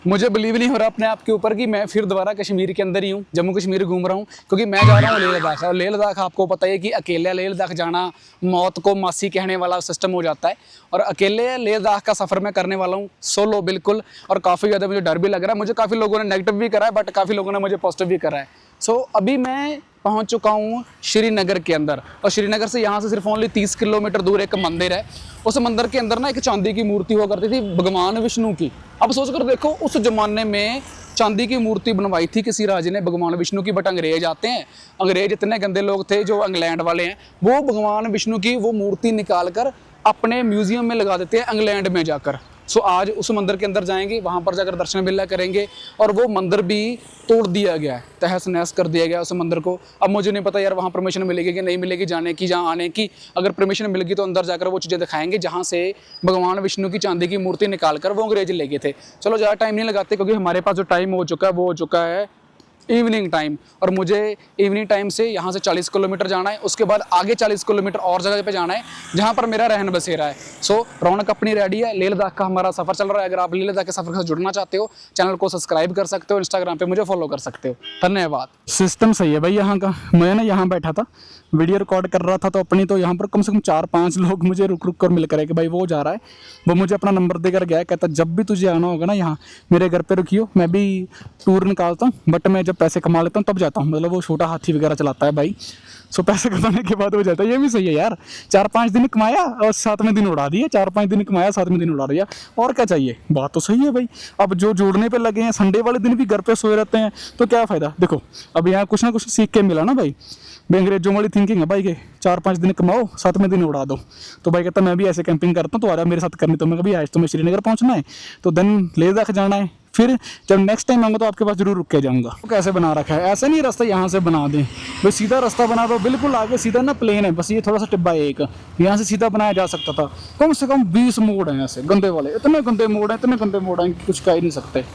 मुझे बिलीव नहीं हो रहा अपने आप के ऊपर कि मैं फिर दोबारा कश्मीर के अंदर ही हूँ, जम्मू कश्मीर घूम रहा हूँ। क्योंकि मैं जा रहा हूँ लेह लद्दाख, और लेह लद्दाख आपको पता है कि अकेले लेह लद्दाख जाना मौत को मासी कहने वाला सिस्टम हो जाता है। और अकेले लेह लद्दाख का सफ़र मैं करने वाला हूँ, सोलो बिल्कुल। और काफ़ी ज़्यादा मुझे डर भी लग रहा है। मुझे काफ़ी लोगों ने नेगेटिव भी करा है, बट काफ़ी लोगों ने मुझे पॉजिटिव भी करा है। सो अभी मैं पहुंच चुका हूँ श्रीनगर के अंदर, और श्रीनगर से यहाँ से सिर्फ ओनली 30 किलोमीटर दूर एक मंदिर है। उस मंदिर के अंदर ना एक चांदी की मूर्ति हुआ करती थी भगवान विष्णु की। अब सोच कर देखो, उस जमाने में चांदी की मूर्ति बनवाई थी किसी राजे ने भगवान विष्णु की। बट अंग्रेज आते हैं, अंग्रेज इतने गंदे लोग थे जो इंग्लैंड वाले हैं, वो भगवान विष्णु की वो मूर्ति निकाल कर अपने म्यूजियम में लगा देते हैं इंग्लैंड में जाकर। सो आज उस मंदिर के अंदर जाएंगे, वहाँ पर जाकर दर्शन बिल्ला करेंगे। और वो मंदिर भी तोड़ दिया गया है, तहस नहस कर दिया गया उस मंदिर को। अब मुझे नहीं पता यार वहाँ परमिशन मिलेगी कि नहीं मिलेगी जाने की, जहाँ आने की। अगर परमिशन मिल गई तो अंदर जाकर वो चीज़ें दिखाएंगे जहाँ से भगवान विष्णु की चांदी की मूर्ति निकाल कर वो अंग्रेज ले गए थे। चलो ज़्यादा टाइम नहीं लगाते, क्योंकि हमारे पास जो टाइम हो चुका है वो हो चुका है इवनिंग टाइम। और मुझे इवनिंग टाइम से यहाँ से 40 किलोमीटर जाना है। उसके बाद आगे 40 किलोमीटर और जगह पे जाना है जहाँ पर मेरा रहन बसेरा है। सो रौनक अपनी रेडी है, लेह लद्दाख का हमारा सफ़र चल रहा है। अगर आप लेह लद्दाख के सफ़र के साथ जुड़ना चाहते हो, चैनल को सब्सक्राइब कर सकते हो, इंस्टाग्राम पे मुझे फॉलो कर सकते हो। धन्यवाद। सिस्टम सही है भाई यहाँ का। मैं ना यहाँ बैठा था, वीडियो रिकॉर्ड कर रहा था, तो अपनी तो यहाँ पर कम से कम 4-5 लोग मुझे रुक रुक कर मिल कर कि भाई वो जा रहा है। वो मुझे अपना नंबर देकर गया, कहता जब भी तुझे आना होगा ना यहाँ मेरे घर पे रुकियो, मैं भी टूर निकालता हूँ, बट मैं जब पैसे कमा लेता हूँ तब जाता हूँ। मतलब वो छोटा हाथी वगैरह चलाता है भाई। सो पैसे कमाने के बाद वो जाता है। ये भी सही है यार, 4-5 दिन कमाया और 7वें दिन उड़ा दिया, 4-5 दिन कमाया 7वें दिन उड़ा दिया, और क्या चाहिए। बात तो सही है भाई। अब जो जोड़ने पे लगे हैं, संडे वाले दिन भी घर पे सोए रहते हैं, तो क्या फ़ायदा। देखो अब यहाँ कुछ ना कुछ सीख के मिला ना भाई। अंग्रेजों वाली थिंकिंग है भाई के 4-5 दिन कमाओ 7वें दिन उड़ा दो। तो भाई कहता मैं भी ऐसे कैंपिंग करता हूँ, तो आ जा मेरे साथ करनी। तो मैं कभी आज तुम्हें श्रीनगर पहुँचना है, तो देन लेह लद्दाख जाना है, फिर जब नेक्स्ट टाइम आऊँगा तो आपके पास जरूर रुक के जाऊँगा। तो कैसे बना रखा है, ऐसा नहीं रास्ता यहाँ से बना दें भाई, सीधा रास्ता बना दो। बिल्कुल आगे सीधा ना प्लेन है, बस ये थोड़ा सा टिब्बा है एक, यहाँ से सीधा बनाया जा सकता था। कम से कम 20 मोड़ हैं ऐसे गंदे वाले, इतने गंदे मोड़ हैं, इतने गंदे मोड़ हैं कि कुछ कह ही नहीं सकते।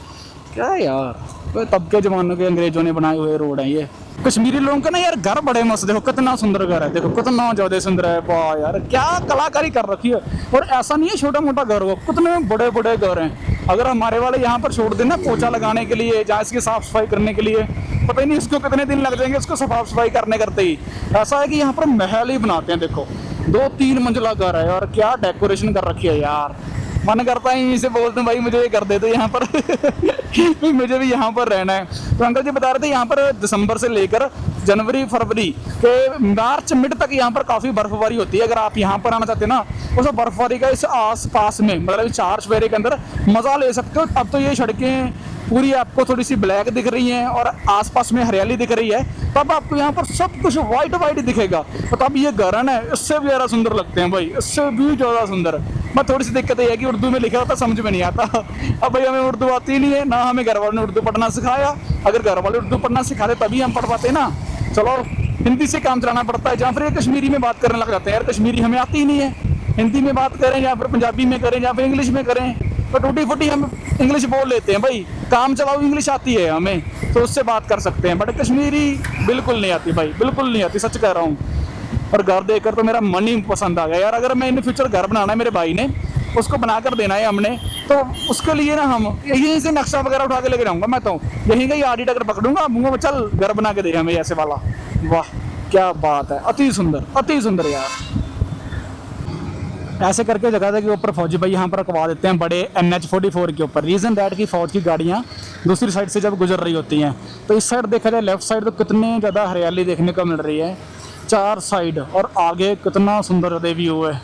क्या यार, तब के ज़माने के अंग्रेजों ने बनाए हुए रोड हैं ये। कश्मीरी लोगों के ना यार घर बड़े मस्त, देखो कितना सुंदर घर है, देखो कितना ज़्यादा सुंदर है। वाह यार क्या कलाकारी कर रखी है। और ऐसा नहीं है छोटा मोटा घर हो, कितने बड़े बड़े घर हैं। अगर हमारे वाले यहाँ पर छोड़ देना पोछा लगाने के लिए, जहाँ इसकी साफ़ सफाई करने के लिए, पता ही नहीं इसको कितने दिन लग जाएंगे इसको साफ सफाई करने करते ही। ऐसा है कि यहाँ पर महल ही बनाते हैं। देखो 2-3 मंजिला घर है और क्या डेकोरेशन कर रखी है यार। मन करता है यहीं से बोलते हैं भाई मुझे ये कर दे दो यहाँ पर मुझे भी यहाँ पर रहना है। तो अंकल जी बता रहे थे यहाँ पर दिसंबर से लेकर जनवरी फरवरी के मार्च मिड तक यहाँ पर काफ़ी बर्फबारी होती है। अगर आप यहाँ पर आना चाहते हैं ना, उस बर्फबारी का इस आस पास में मतलब 4 चुफेरे के अंदर मज़ा ले सकते हो। अब तो ये सड़कें पूरी आपको थोड़ी सी ब्लैक दिख रही हैं और आसपास में हरियाली दिख रही है, तब आपको यहाँ पर सब कुछ वाइट वाइट दिखेगा। तो तब ये घर है ना, इससे भी ज़्यादा सुंदर लगते हैं भाई, इससे भी ज़्यादा सुंदर। बट थोड़ी सी दिक्कत ये है कि उर्दू में लिखा होता समझ में नहीं आता। अब भाई हमें उर्दू आती ही नहीं है, ना हमें घर वालों ने उर्दू पढ़ना सिखाया। अगर घर वाले उर्दू पढ़ना सिखाते तभी हम पढ़ पाते ना। चलो हिंदी से काम चलाना पड़ता है, या फिर कश्मीरी में बात करने लग जाते हैं। यार कश्मीरी हमें आती ही नहीं है, हिंदी में बात करें या फिर पंजाबी में करें या फिर इंग्लिश में करें, तो टूटी फूटी हम इंग्लिश बोल लेते हैं भाई। काम चलाओ इंग्लिश आती है हमें, तो उससे बात कर सकते हैं। बट कश्मीरी बिल्कुल नहीं आती भाई, बिल्कुल नहीं आती, सच कह रहा हूँ। और घर देखकर तो मेरा मन ही पसंद आ गया यार। अगर मैं इन फ्यूचर घर बनाना है, मेरे भाई ने उसको बना कर देना है हमने, तो उसके लिए ना हम यहीं से नक्शा वगैरह उठा के लेके जाऊँगा। मैं तो यहीं का ही आडी टकर पकड़ूंगा, मुँह में चल घर बना के दे हमें ऐसे वाला। वाह क्या बात है, अति सुंदर यार। ऐसे करके जगह के ऊपर फौजी भाई यहाँ पर रखवा देते हैं बड़े NH-44 के ऊपर। रीज़न दैट कि फ़ौज की गाड़ियाँ दूसरी साइड से जब गुजर रही होती हैं, तो इस साइड देखा जाए लेफ़्ट साइड तो कितनी ज़्यादा हरियाली देखने को मिल रही है 4 साइड, और आगे कितना सुंदर व्यू है।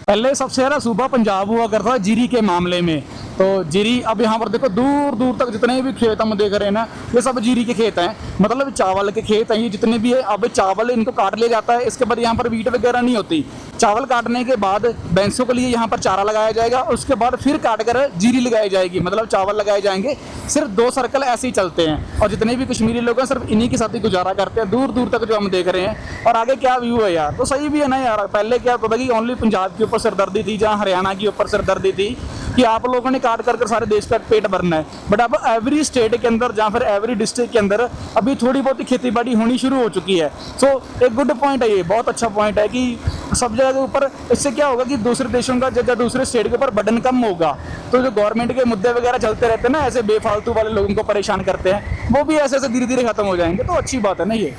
पहले सबसे ज़्यादा सूबा पंजाब हुआ करता था जीरी के मामले में, तो जीरी अब यहाँ पर देखो दूर दूर तक जितने भी खेत हम देख रहे हैं ना, ये सब जीरी के खेत हैं, मतलब चावल के खेत हैं ये जितने भी है। अब चावल इनको काट लिया जाता है, इसके बाद यहाँ पर वीट वगैरह नहीं होती। चावल काटने के बाद भैंसों के लिए यहाँ पर चारा लगाया जाएगा, उसके बाद फिर काट कर जीरी लगाई जाएगी, मतलब चावल लगाए जाएंगे। सिर्फ 2 सर्कल ऐसे ही चलते हैं, और जितने भी कश्मीरी लोग हैं सिर्फ इन्हीं के साथ ही गुजारा करते हैं दूर दूर तक जो हम देख रहे हैं। और आगे क्या व्यू है यार, तो सही भी है ना यार। पहले क्या होता था कि ओनली पंजाब के ऊपर सिरदर्दी थी, जहाँ हरियाणा के ऊपर सिरदर्दी थी, कि आप लोगों ने काट कर सारे देश का पेट भरना है, बट अब एवरी स्टेट के अंदर या फिर एवरी डिस्ट्रिक्ट के अंदर अभी थोड़ी बहुत खेती बाड़ी होनी शुरू हो चुकी है। सो एक गुड पॉइंट है, ये बहुत अच्छा पॉइंट है कि सब जगह के ऊपर इससे क्या होगा कि दूसरे देशों का जगह दूसरे स्टेट के ऊपर बर्डन कम होगा। तो जो गवर्नमेंट के मुद्दे वगैरह चलते रहते हैं ना, ऐसे बेफालतू वाले लोगों को परेशान करते हैं, वो भी ऐसे ऐसे धीरे धीरे खत्म हो जाएंगे। तो अच्छी बात है ना ये।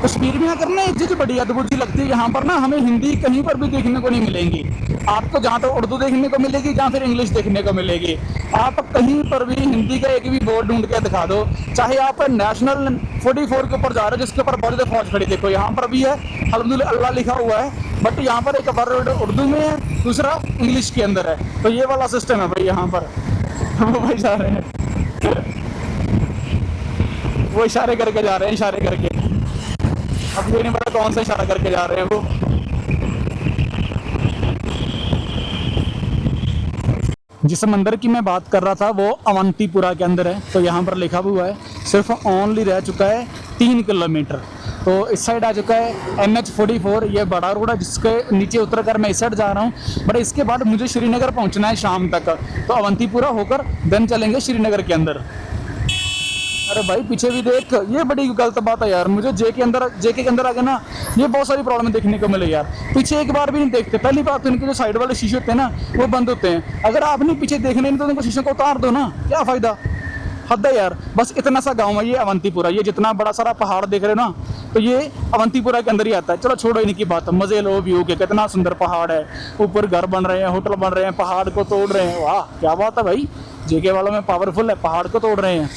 कश्मीर में अगर ना एक चीज़ बड़ी अद्भुत सी लगती है, यहाँ पर ना हमें हिंदी कहीं पर भी देखने को नहीं मिलेंगी। आपको जहाँ तक उर्दू देखने को मिलेगी या फिर इंग्लिश देखने को मिलेगी। आप कहीं पर भी हिंदी का एक भी बोर्ड ढूंढ के दिखा दो, चाहे आप नेशनल 44 के ऊपर जा रहे हो जिसके ऊपर बहुत ज़्यादा फौज खड़ी, देखो यहाँ पर भी है अल्हम्दुलिल्लाह अल्लाह लिखा हुआ है, बट यहाँ पर एक वर्ड उर्दू में है, दूसरा इंग्लिश के अंदर है। तो ये वाला सिस्टम है भाई यहाँ पर। वो भाई जा रहे हैं, वो इशारे करके जा रहे हैं, इशारे करके। अब ये नहीं पता कौन सा इशारा करके जा रहे हैं वो। जिस मंदिर की मैं बात कर रहा था वो अवंतीपुरा के अंदर है। तो यहाँ पर लिखा हुआ है सिर्फ ओनली रह चुका है 3 किलोमीटर। तो इस साइड आ चुका है NH44, ये बड़ा रोड है जिसके नीचे उतर कर मैं इस साइड जा रहा हूँ। बट इसके बाद मुझे श्रीनगर पहुँचना है शाम तक, तो अवंतीपुरा होकर देन चलेंगे श्रीनगर के अंदर। अरे भाई पीछे भी देख, ये बड़ी गलत बात है यार। मुझे जेके के अंदर आके ना ये बहुत सारी प्रॉब्लम देखने को मिले यार। पीछे एक बार भी नहीं देखते। पहली बात तो इनके जो साइड वाले शीशे होते हैं ना वो बंद होते हैं। अगर आपने पीछे देखने नहीं तो उनको शीशे को उतार दो ना, क्या फ़ायदा। हद है यार। बस इतना सा गाँव है ये अवंतीपुरा। ये जितना बड़ा सारा पहाड़ देख रहे हो ना, तो ये अवंतीपुरा के अंदर ही आता है। चलो छोड़ो इनकी बात, मज़े लो व्यू के। कितना सुंदर पहाड़ है, ऊपर घर बन रहे हैं, होटल बन रहे हैं, पहाड़ को तोड़ रहे हैं। वाह क्या बात है भाई, जेके वालों में पावरफुल है, पहाड़ को तोड़ रहे हैं।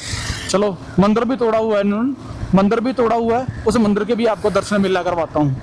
चलो मंदिर भी तोड़ा हुआ है इन्होंने, मंदिर भी तोड़ा हुआ है, उस मंदिर के भी आपको दर्शन मिला करवाता हूँ।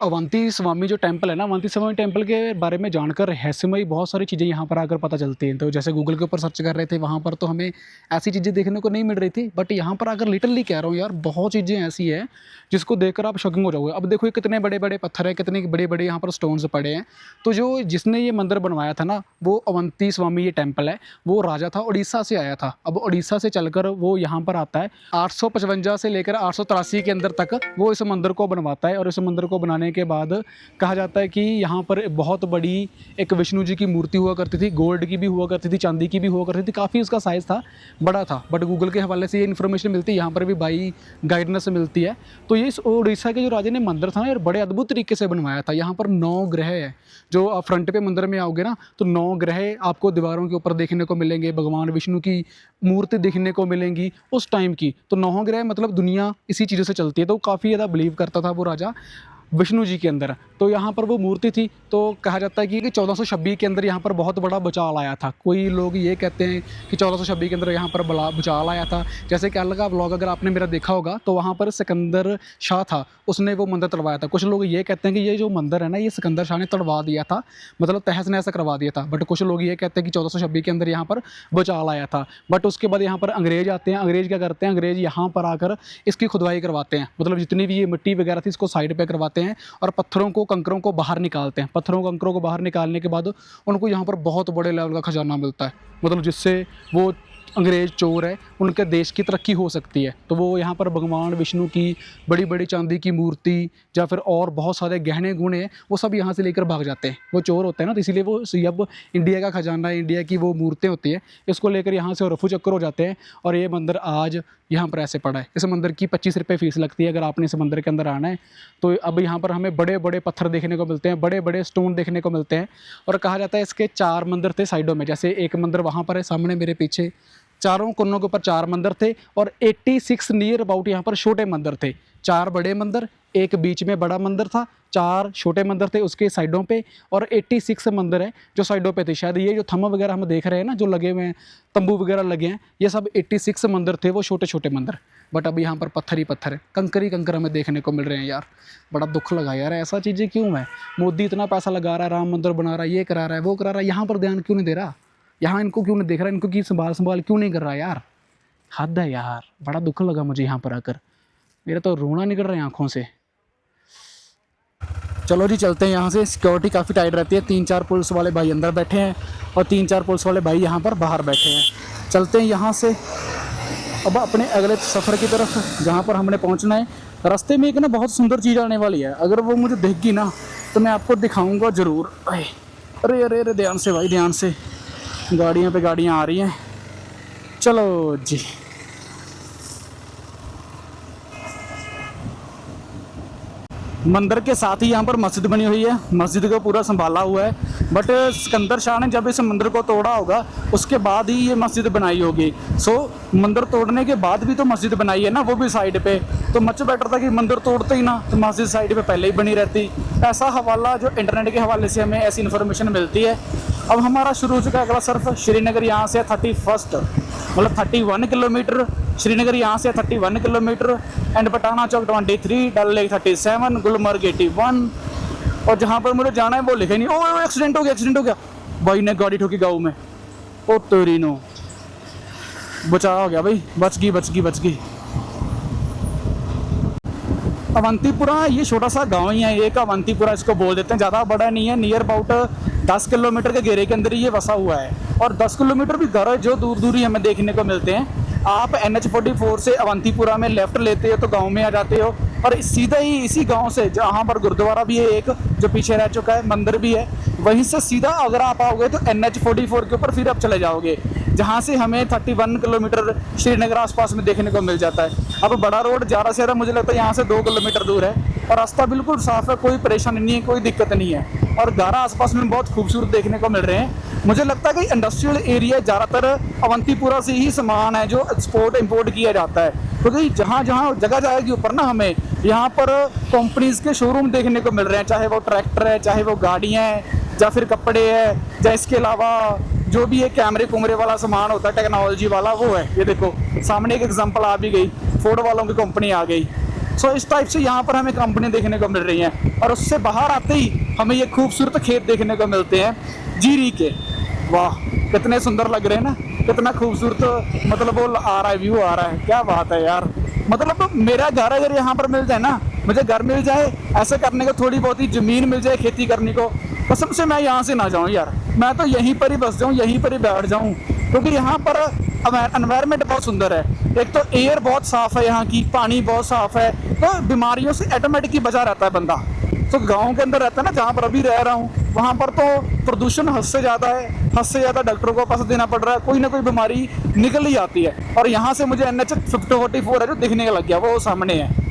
अवंती स्वामी जो टेम्पल है ना, अवंती स्वामी टेम्पल के बारे में जानकर रहस्यमयी बहुत सारी चीज़ें यहाँ पर आकर पता चलती हैं। तो जैसे गूगल के ऊपर सर्च कर रहे थे वहाँ पर तो हमें ऐसी चीज़ें देखने को नहीं मिल रही थी, बट यहाँ पर आकर लिटरली कह रहा हूँ यार, बहुत चीज़ें ऐसी हैं जिसको देखकर आप शॉकिंग हो जाओगे। अब देखो ये कितने बड़े बड़े पत्थर हैं, कितने बड़े बड़े यहाँ पर स्टोन्स पड़े हैं। तो जो जिसने ये मंदिर बनवाया था ना, वो अवंती स्वामी ये टेम्पल है, वो राजा था, उड़ीसा से आया था। अब उड़ीसा से चलकर वो यहाँ पर आता है 855 से लेकर 883 के अंदर तक वो इस मंदिर को बनवाता है। और इस मंदिर को बनाने के बाद कहा जाता है कि यहाँ पर बहुत बड़ी एक विष्णु जी की मूर्ति हुआ करती थी, गोल्ड की भी हुआ करती थी, चांदी की भी हुआ करती थी, काफ़ी उसका साइज़ था, बड़ा था। बट गूगल के हवाले से ये इन्फॉर्मेशन मिलती है, यहाँ पर भी बाई गाइडेंस मिलती है। तो ये इस उड़ीसा के जो राजा ने मंदिर था ना यार, बड़े अद्भुत तरीके से बनवाया था। यहाँ पर 9 ग्रह है। जो आप फ्रंट पे मंदिर में आओगे ना, तो 9 ग्रह आपको दीवारों के ऊपर देखने को मिलेंगे, भगवान विष्णु की मूर्ति देखने को मिलेंगी उस टाइम की। तो 9 ग्रह मतलब दुनिया इसी चीज़ों से चलती है। तो काफ़ी ज़्यादा बिलीव करता था वो राजा विष्णु जी के अंदर। तो यहाँ पर वो मूर्ति थी। तो कहा जाता है कि 1426 के अंदर यहाँ पर बहुत बड़ा भूचाल आया था। कोई लोग ये कहते हैं कि 1426 के अंदर यहाँ पर बड़ा भूचाल आया था। जैसे कि अलग का व्लॉग अगर आपने मेरा देखा होगा तो वहाँ पर सिकंदर शाह था, उसने वो मंदिर तोड़वाया था। कुछ लोग ये कहते हैं कि ये जो मंदिर है ना, ये सिकंदर शाह ने तोड़वा दिया था, मतलब तहस नहस करवा दिया था। बट कुछ लोग ये कहते हैं कि 1426 के अंदर यहाँ पर भूचाल आया था। बट उसके बाद यहाँ पर अंग्रेज आते हैं। अंग्रेज क्या करते हैं, अंग्रेज यहाँ पर आकर इसकी खुदवाई करवाते हैं, मतलब जितनी भी ये मिट्टी वगैरह थी इसको साइड पे करवाते हैं और पत्थरों को कंकरों को बाहर निकालते हैं। पत्थरों कंकरों को बाहर निकालने के बाद उनको यहाँ पर बहुत बड़े लेवल का खजाना मिलता है, मतलब जिससे वो अंग्रेज चोर है उनके देश की तरक्की हो सकती है। तो वो यहाँ पर भगवान विष्णु की बड़ी बड़ी चांदी की मूर्ति या फिर और बहुत सारे गहने गुणे हैं, वो सब यहाँ से लेकर भाग जाते हैं। वो चोर होते हैं ना, तो इसीलिए वो अब इंडिया का खजाना, इंडिया की वो मूर्तें होती है, इसको लेकर यहाँ से रफू चक्कर हो जाते हैं। और ये मंदिर आज यहाँ पर ऐसे पड़ा है। इस मंदिर की 25 रुपये फ़ीस लगती है अगर आपने इस मंदिर के अंदर आना है। तो अब यहाँ पर हमें बड़े बड़े पत्थर देखने को मिलते हैं, बड़े बड़े स्टोन देखने को मिलते हैं। और कहा जाता है इसके 4 मंदिर थे साइडों में। जैसे एक मंदिर वहाँ पर है सामने मेरे पीछे, चारों कोनों के ऊपर 4 मंदिर थे और 86 नियर अबाउट यहाँ पर छोटे मंदिर थे। 4 बड़े मंदिर, एक बीच में बड़ा मंदिर था, 4 छोटे मंदिर थे उसके साइडों पे, और 86 मंदिर है जो साइडों पे थे। शायद ये जो थंब वगैरह हम देख रहे हैं ना, जो लगे हुए हैं, तंबू वगैरह लगे हैं, ये सब 86 मंदिर थे, वो छोटे छोटे मंदिर। बट अब यहाँ पर पत्थर ही पत्थर है, कंकर ही कंकर हमें देखने को मिल रहे हैं यार। बड़ा दुख लगा यार, ऐसा चीज़ें क्यों है। मोदी इतना पैसा लगा रहा है, राम मंदिर बना रहा है, ये करा रहा है, वो करा रहा है, यहाँ पर ध्यान क्यों नहीं दे रहा, यहाँ इनको क्यों नहीं देख रहा, इनको की संभाल क्यों नहीं कर रहा यार। हद है यार, बड़ा दुख लगा मुझे यहाँ पर आकर। मेरा तो रोना निकल रहा है आंखों से। चलो जी चलते हैं यहाँ से। सिक्योरिटी काफ़ी टाइट रहती है, 3-4 पुलिस वाले भाई अंदर बैठे हैं और 3-4 पुलिस वाले भाई यहाँ पर बाहर बैठे हैं। चलते हैं यहाँ से अब अपने अगले सफ़र की तरफ, जहाँ पर हमने पहुँचना है। रास्ते में एक ना बहुत सुंदर चीज़ आने वाली है, अगर वो मुझे दिख गई ना तो मैं आपको दिखाऊंगा ज़रूर। अरे अरे अरे ध्यान से भाई, ध्यान से, गाड़ियाँ पे गाड़ियाँ आ रही हैं। चलो जी। मंदिर के साथ ही यहाँ पर मस्जिद बनी हुई है, मस्जिद को पूरा संभाला हुआ है। बट सिकंदर शाह ने जब इस मंदिर को तोड़ा होगा उसके बाद ही ये मस्जिद बनाई होगी। सो मंदिर तोड़ने के बाद भी तो मस्जिद बनाई है ना, वो भी साइड पे। तो मच बेटर था कि मंदिर तोड़ते ही ना तो मस्जिद साइड पे पहले ही बनी रहती। ऐसा हवाला जो इंटरनेट के हवाले से हमें ऐसी इन्फॉर्मेशन मिलती है। अब हमारा शुरू हो चुका है अगला सर्फ। श्रीनगर यहाँ से 31 मतलब 31 किलोमीटर, श्रीनगर यहाँ से 31 किलोमीटर, एंड पटाना चौक 23, डल लेक 37, गुलमर्ग 81। और जहाँ पर मुझे जाना है वो लिखे नहीं। ओ एक्सीडेंट हो गया, एक्सीडेंट हो गया, भाई ने गाड़ी ठोकी गाँव में। ओ तेरी नो, बचाव हो गया भाई, बच गई बच गई बच गई। अवंतीपुरा ये छोटा सा गांव ही है, एक अवंतीपुरा इसको बोल देते हैं, ज़्यादा बड़ा नहीं है। नियर अबाउट 10 किलोमीटर के घेरे के अंदर ही ये बसा हुआ है। और 10 किलोमीटर भी घर जो दूर दूर ही हमें देखने को मिलते हैं। आप NH44 से अवंतीपुरा में लेफ़्ट लेते हो तो गांव में आ जाते हो, और सीधा ही इसी गांव से जहां पर गुरुद्वारा भी है एक जो पीछे रह चुका है, मंदिर भी है, वहीं से सीधा अगर आप आओगे तो NH44 के ऊपर फिर आप चले जाओगे, जहां से हमें 31 किलोमीटर श्रीनगर आसपास में देखने को मिल जाता है। अब बड़ा रोड ज़्यादा से ज़्यादा मुझे लगता है यहाँ से 2 किलोमीटर दूर है, और रास्ता बिल्कुल साफ़ है, कोई परेशानी नहीं है, कोई दिक्कत नहीं है। और गारा आसपास में बहुत खूबसूरत देखने को मिल रहे हैं। मुझे लगता है कि इंडस्ट्रियल एरिया ज़्यादातर अवंतीपुरा से ही सामान है जो एक्सपोर्ट इंपोर्ट किया जाता है, क्योंकि जहाँ जहाँ जगह जाएगी ऊपर ना हमें यहाँ पर कंपनीज़ के शोरूम देखने को मिल रहे हैं, चाहे वो ट्रैक्टर है, चाहे वो गाड़ियाँ हैं, या फिर कपड़े है, या इसके अलावा जो भी ये कैमरे कुमरे वाला सामान होता है टेक्नोलॉजी वाला वो है। ये देखो सामने एक एग्जांपल आ भी गई, फोर्ड वालों की कंपनी आ गई। सो इस टाइप से यहाँ पर हमें कंपनी देखने को मिल रही हैं। और उससे बाहर आते ही हमें ये खूबसूरत खेत देखने को मिलते हैं जीरी के। वाह कितने सुंदर लग रहे हैं ना, कितना खूबसूरत मतलब वो आ रहा है, व्यू आ रहा है, क्या बात है यार। मतलब मेरा घर अगर यहाँ पर मिल जाए ना, मुझे घर मिल जाए ऐसे करने को, थोड़ी बहुत ही ज़मीन मिल जाए खेती करने को, कसम से मैं यहाँ से ना जाऊँ यार, मैं तो यहीं पर ही बस जाऊँ, यहीं पर ही बैठ जाऊँ, क्योंकि यहाँ पर एनवायरनमेंट बहुत सुंदर है। एक तो एयर बहुत साफ़ है यहाँ की, पानी बहुत साफ़ है, तो बीमारियों से ऑटोमेटिकली बचा रहता है बंदा। तो गांव के अंदर रहता है ना जहाँ पर अभी रह रहा हूँ, वहाँ पर तो प्रदूषण हद से ज़्यादा है, हद से ज़्यादा डॉक्टरों को पैसा देना पड़ रहा है, कोई ना कोई बीमारी निकल ही आती है। और यहाँ से मुझे NH44 है जो दिखने लग गया, वो सामने है।